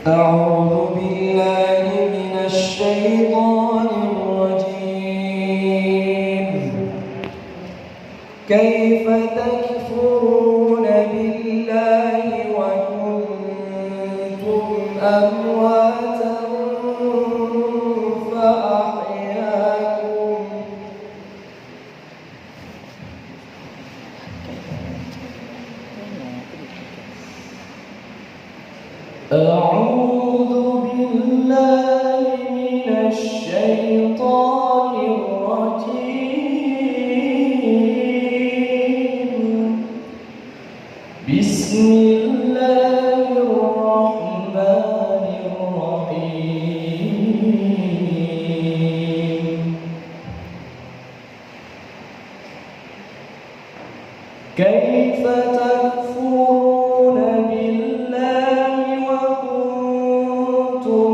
أعوذ بالله من الشيطان الرجيم. كيف تكفرون بالله وكنتم أمواتا فأحياكم. أعوذ بالله من الشيطان الرجيم. بسم الله الرحمن الرحيم. كيف تكفرون بالله وكنتم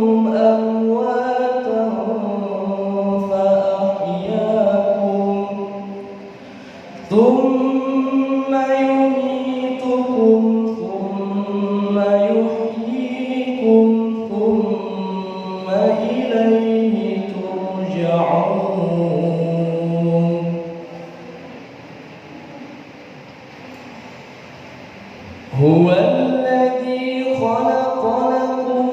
أمواتا فأحياكم ثم يميتكم ثم يحييكم ثم إليه ترجعون. هو الذي خلق لكم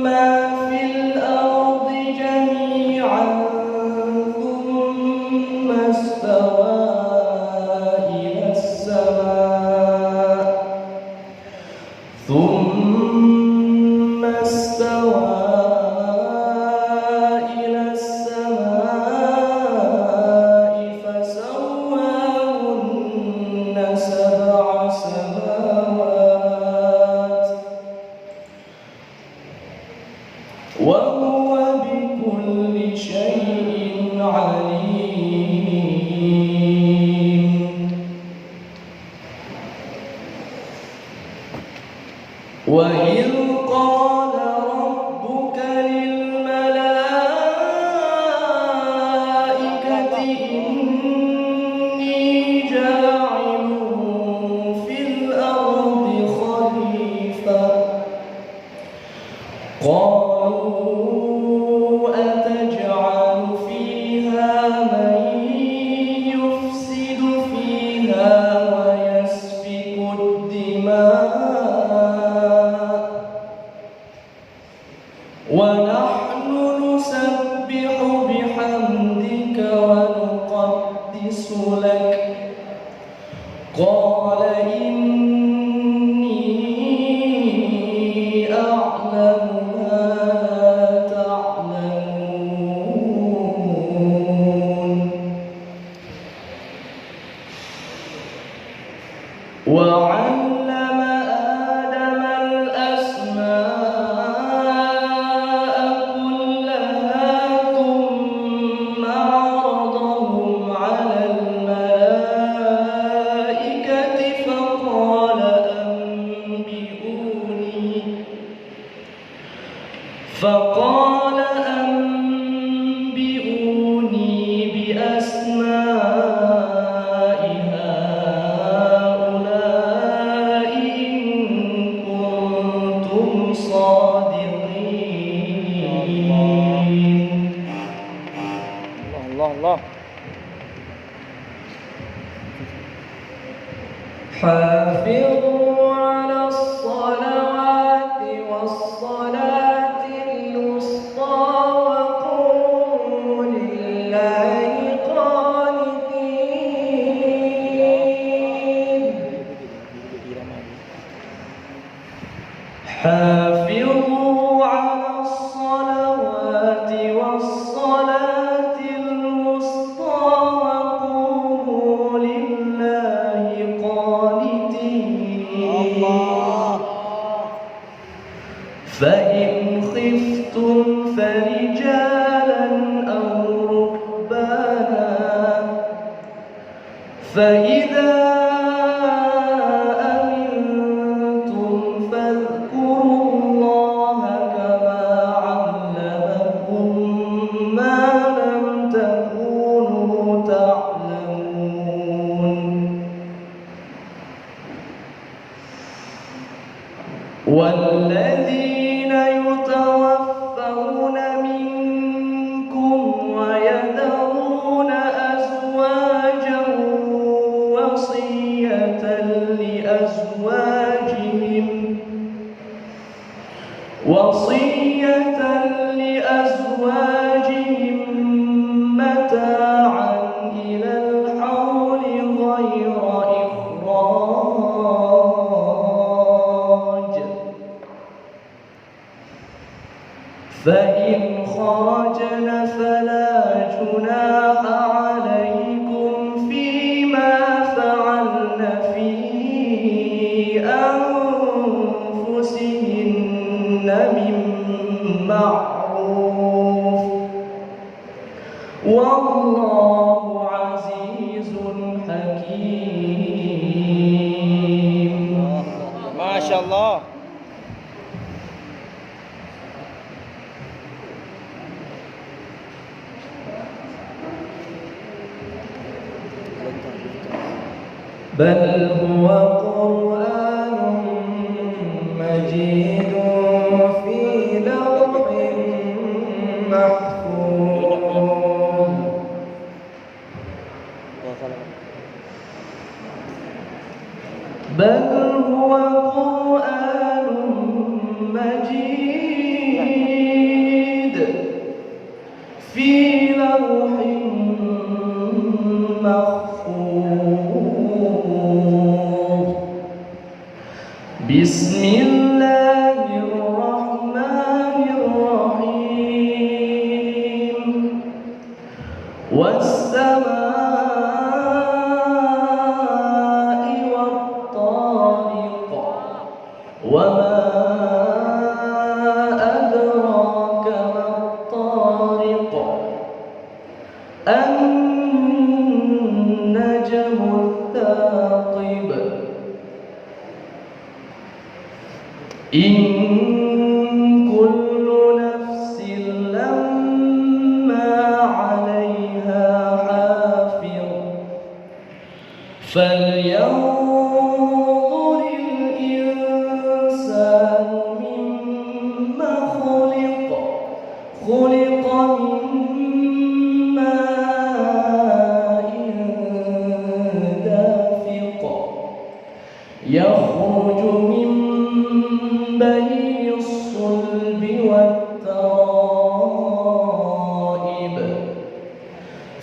ما في الأرض جميعا ثم استوى إلى السماء فسواهن سبع سماوات وهو بكل شيء عليم. وإذ قال ربك للملائكة إني جاعل في الأرض خليفة قالوا أتجعل فيها من يفسد فيها ويسفك الدماء ونحن نسبح بحمدك ونقدس لك قال إني أعلم ما لا تعلمون. وعلم آدم الأسماء كلها ثم عرضهم على الملائكة فقال أنبئوني بأسماء هؤلاء إن كنتم صادقين. الله الله. حافظوا على الصلوات والصلاة الوسطى وقوموا لله قانتين. حافظوا على الصلوات والصلاة الوسطى وقوموا لله قانتين. فإن خفتم فرجالا أو ركبانا فإذا أمنتم فاذكروا الله كما علمكم ما لم تكونوا تعلمون. والذين يتوفون منكم ويذرون أزواجا وصية لأزواجهم متاعا إلى الحول غير إخراج، فإن خرجن فلا جناح عليكم فيما فعلن في أنفسهن من معروف، والله عزيز حكيم. ما شاء الله. بل هو قرآن مجيد في لوح محفوظ. بل هو قرآن مجيد في لوح محفوظ. بسم الله الرحمن الرحيم. والسماء والطارق، وما أدراك ما الطارق، النجم الثاقب، إن كل نفس لما عليها حافظ، فلينظر الإنسان مما خلق. خلق من ماء دافق، يخرج من بين الصلب والترائب،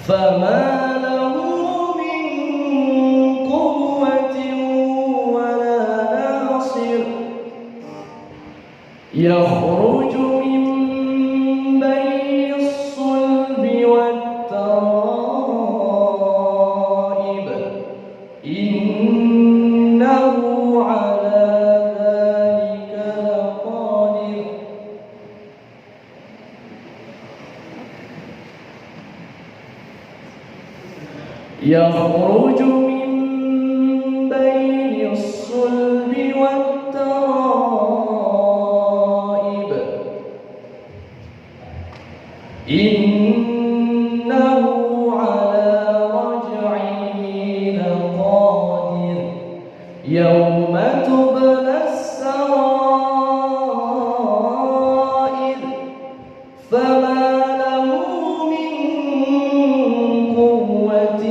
فما له من قوة ولا ناصر. يخرج من بين الصلب والترائب، إنه على ذلك لقادر. يخرج من بين الصلب والترائب، إنه على رجعه لقادر. يوم تبلى السرائر، فما له من قوة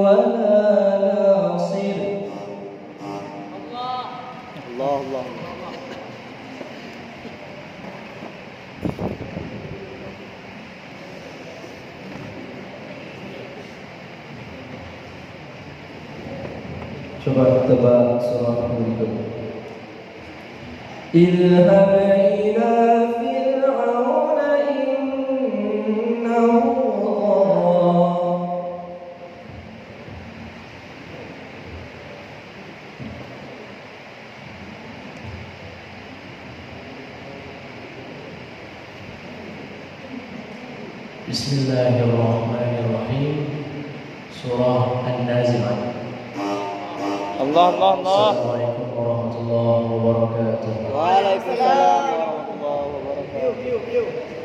ولا ناصر. الله الله. Coba tebak surah berikut. Idhhab ila fir'auna innahu tagha. Bismillahirrahmanirrahim. Surah An-Nazi'at. Allah Allah Allah. Assalamualaikum warahmatullahi wabarakatuh. Waalaikumsalam warahmatullahi wabarakatuh.